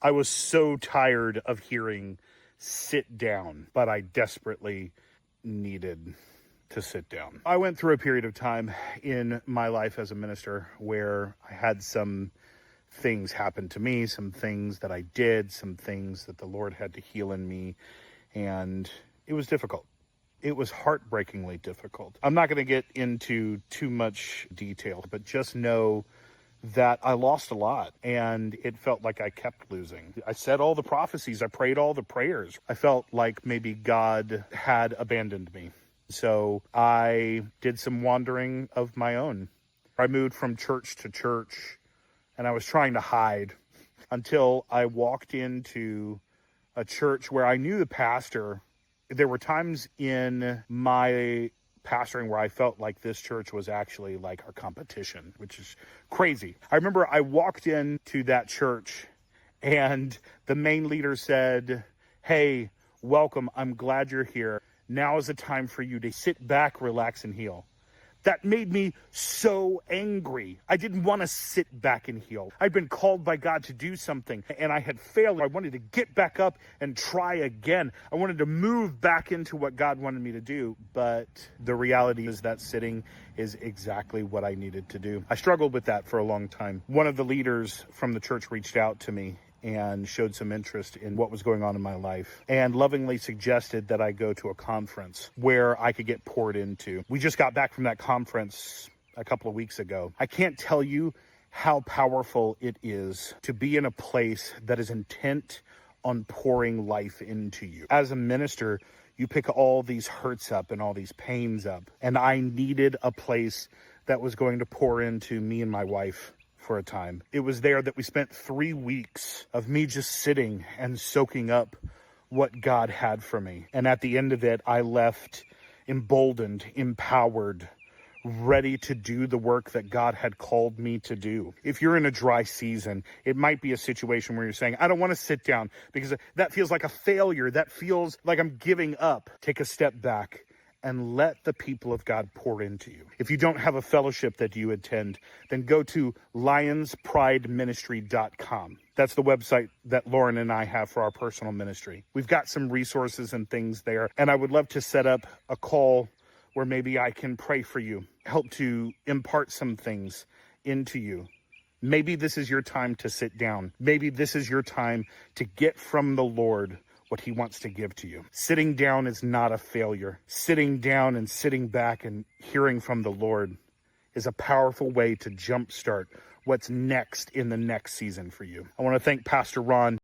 I was so tired of hearing sit down, but I desperately needed to sit down. I went through a period of time in my life as a minister where I had some things happen to me, some things that I did, some things that the Lord had to heal in me, and it was difficult. It was heartbreakingly difficult. I'm not going to get into too much detail, but just know that I lost a lot and it felt like I kept losing. I said all the prophecies, I prayed all the prayers. I felt like maybe God had abandoned me. So I did some wandering of my own. I moved from church to church and I was trying to hide until I walked into a church where I knew the pastor. There were times in my pastoring where I felt like this church was actually like our competition, which is crazy. I remember I walked into that church and the main leader said, "Hey, welcome. I'm glad you're here. Now is the time for you to sit back, relax, and heal." That made me so angry. I didn't want to sit back and heal. I'd been called by God to do something and I had failed. I wanted to get back up and try again. I wanted to move back into what God wanted me to do. But the reality is that sitting is exactly what I needed to do. I struggled with that for a long time. One of the leaders from the church reached out to me and showed some interest in what was going on in my life and lovingly suggested that I go to a conference where I could get poured into. We just got back from that conference a couple of weeks ago. I can't tell you how powerful it is to be in a place that is intent on pouring life into you. As a minister, you pick all these hurts up and all these pains up, and I needed a place that was going to pour into me and my wife for a time. It was there that we spent 3 weeks of me just sitting and soaking up what God had for me. And at the end of it, I left emboldened, empowered, ready to do the work that God had called me to do. If you're in a dry season, it might be a situation where you're saying, I don't want to sit down because that feels like a failure. That feels like I'm giving up. Take a step back and let the people of God pour into you. If you don't have a fellowship that you attend, then go to lionsprideministry.com. That's the website that Lauren and I have for our personal ministry. We've got some resources and things there, and I would love to set up a call where maybe I can pray for you, help to impart some things into you. Maybe this is your time to sit down. Maybe this is your time to get from the Lord what he wants to give to you. Sitting down is not a failure. Sitting down and sitting back and hearing from the Lord is a powerful way to jumpstart what's next in the next season for you. I want to thank Pastor Ron